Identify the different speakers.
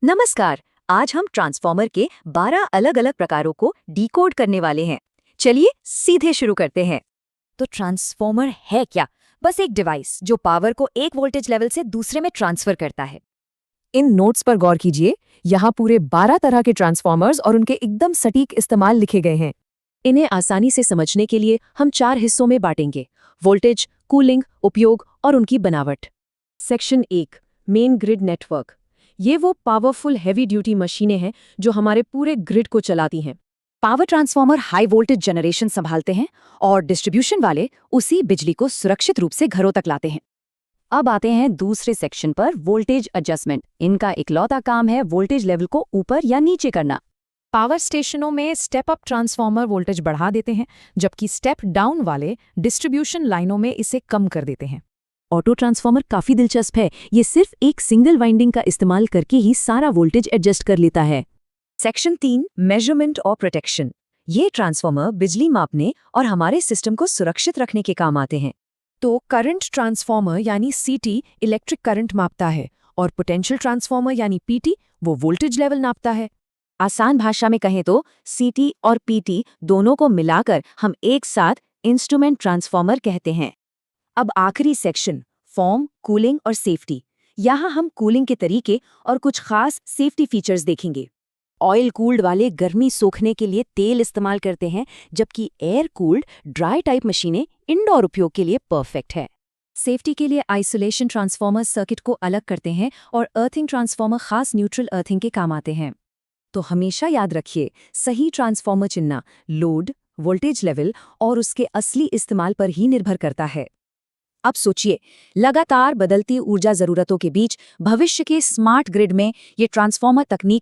Speaker 1: नमस्कार। आज हम ट्रांसफॉर्मर के 12 अलग-अलग प्रकारों को डिकोड करने वाले हैं। चलिए सीधे शुरू करते हैं।
Speaker 2: तो ट्रांसफॉर्मर है क्या? बस एक डिवाइस जो पावर को एक वोल्टेज लेवल से दूसरे में ट्रांसफर करता है।
Speaker 3: इन नोट्स पर गौर कीजिए। यहाँ पूरे 12 तरह के ट्रांसफॉर्मर्स और उनके एकदम सटीक इस्तेमाल लिखे गए हैं। इन्हें आसानी से समझने के लिए हम 4 हिस्सों में बांटेंगे: वोल्टेज, कूलिंग, उपयोग और उनकी बनावट। Section 1, main grid network. ये वो पावरफुल हैवी ड्यूटी मशीनें हैं जो हमारे पूरे ग्रिड को चलाती हैं।
Speaker 2: Power transformer high voltage generation संभालते हैं और डिस्ट्रीब्यूशन वाले उसी बिजली को सुरक्षित रूप से घरों तक लाते हैं। अब आते हैं दूसरे सेक्शन पर, वोल्टेज एडजस्टमेंट। इनका इकलौता काम है वोल्टेज लेवल को ऊपर या नीचे करना।
Speaker 3: पावर स्टेशनों में स्टेप अप ट्रांसफॉर्मर वोल्टेज बढ़ा देते हैं, जबकि स्टेप डाउन वाले डिस्ट्रीब्यूशन लाइनों में इसे कम कर देते हैं। ऑटो ट्रांसफॉर्मर काफी दिलचस्प है। ये सिर्फ एक सिंगल वाइंडिंग का इस्तेमाल करके ही सारा वोल्टेज एडजस्ट कर लेता है।
Speaker 1: सेक्शन 3, मेजरमेंट और प्रोटेक्शन। ये ट्रांसफॉर्मर बिजली मापने और हमारे सिस्टम को सुरक्षित रखने के काम आते हैं।
Speaker 3: तो करंट ट्रांसफॉर्मर यानी सीटी इलेक्ट्रिक करंट मापता है और पोटेंशियल ट्रांसफॉर्मर यानी पीटी वो वोल्टेज लेवल नापता है।
Speaker 1: आसान भाषा में कहें तो सीटी और पीटी दोनों को मिलाकर हम एक साथ इंस्ट्रूमेंट ट्रांसफॉर्मर कहते हैं। अब आखिरी सेक्शन, फॉर्म, कूलिंग और सेफ्टी। यहाँ हम कूलिंग के तरीके और कुछ खास सेफ्टी फीचर्स देखेंगे।
Speaker 2: ऑयल कूल्ड वाले गर्मी सोखने के लिए तेल इस्तेमाल करते हैं, जबकि एयर कूल्ड ड्राई टाइप मशीनें इंडोर उपयोग के लिए परफेक्ट है।
Speaker 1: सेफ्टी के लिए आइसोलेशन ट्रांसफॉर्मर सर्किट को अलग करते हैं और अर्थिंग ट्रांसफॉर्मर खास न्यूट्रल अर्थिंग के काम आते हैं। तो हमेशा याद रखिए, सही ट्रांसफॉर्मर चुनना लोड, वोल्टेज लेवल और उसके असली इस्तेमाल पर ही निर्भर करता है। अब सोचिए, लगातार बदलती ऊर्जा जरूरतों के बीच भविष्य के स्मार्ट ग्रिड में ये ट्रांसफॉर्मर तकनीक